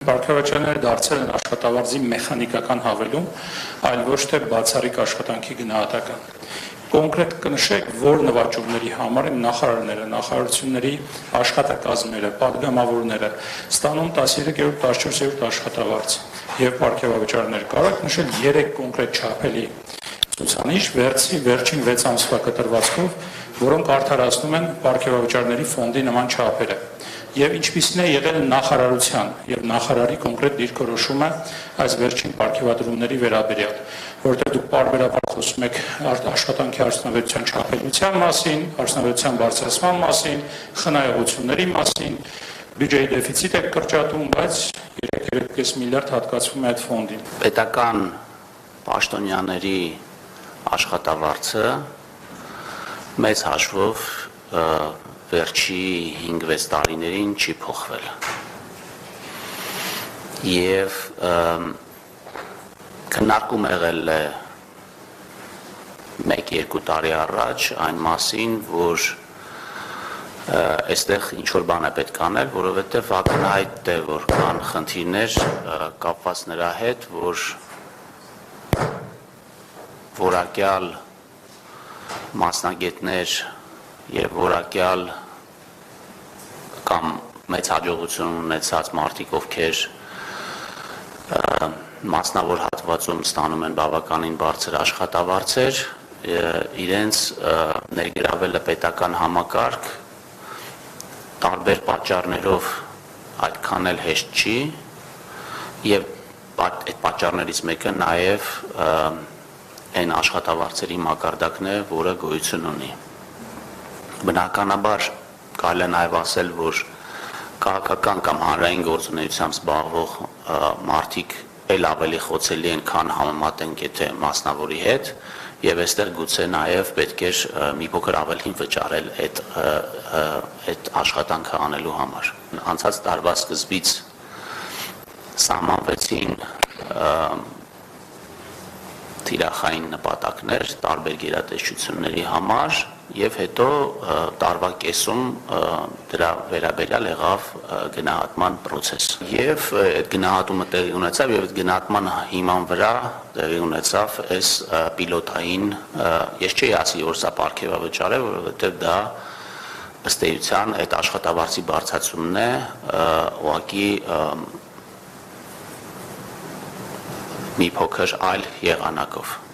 Պարգևաչյանները դարձել են աշխատավարձի մեխանիկական հավելում, այլ ոչ թե բացառիկ աշխատանքի գնահատական։ Կոնկրետ կնշեք, որ նվաճողների համար են նախարարները, նախարարությունների աշխատակազմերը, падգամավորները ստանում 13-14 աշխատավարձ եւ պարգևավճարներ։ Կարող նշել 3 կոնկրետ չափելի ցուցանիշ վերջին 6 ամսվա կտրվածքով, որոնք արդարացնում են պարգևավճարների ֆոնդի նման չափերը։ Եվ ինչպիսին է եղել նախարարության եւ նախարարի կոնկրետ դիրքորոշումը այս վերջին պարգևատրումների վերաբերյալ, որտեղ դուք պարբերաբար խոսում եք աշխատանքի արդյունավետության չափելիության մասին, արդյունավետության բարձրացման մասին, խնայողությունների մասին, բյուջեի դեֆիցիտ է կրճատում, բայց 3.5 միլիարդ հատկացվում է այդ ֆոնդին։ Պետական պաշտոնյաների աշխատավարձը մեծ հաշվով վերջի 5-6 տարիներին չի փոխվել։ Եվ քննարկում եղել է 1-2 տարի առաջ այն մասին, որ այստեղ ինչ-որ բան է պետք անել, որովհետև ակնհայտ է, որ կան խնդիրներ կապված նրա հետ, որ որակյալ մասնագետներ եւ որակյալ կամ մեծ հաջողություն ունեցած մարդիկ, ովքեր մասնավոր հատվածում ստանում են բավականին բարձր աշխատավարձեր, իրենց ներգրավելը պետական համակարգ տարբեր պատճառներով այդքան էլ հեշտ չի եւ այդ պատճառներից մեկը նաեւ այն աշխատավարձերի մակարդակն է, որը գոյություն ունի։ Բնականաբար կարելի է նաև ասել, որ քաղաքական կամ հանրային գործունեությամբ զբաղվող մարդիկ էլ ավելի խոցելի են, քան համեմատենք եթե մասնավորի հետ, եւ այստեղ գուցե նաև պետք է մի փոքր ավելի վճարել այդ աշխատանքը անելու համար։ Անցած տարվա սկզբից սահմանվեցին թիրախային նպատակներ տարբեր գերատեսչությունների համար եւ հետո տարվա կեսում դրա վերաբերյալ եղավ գնահատման process։ Եվ այդ գնահատումը տեղի ունեցավ եւ այդ գնահատման հիման վրա տեղի ունեցավ այս պիլոտային, ես չի ասի, որ սա պարգևավճար է, որովհետեւ դա ըստ էության այդ աշխատավարձի բարձրացումն է, ուղղակի մի փոքր այլ եղանակով։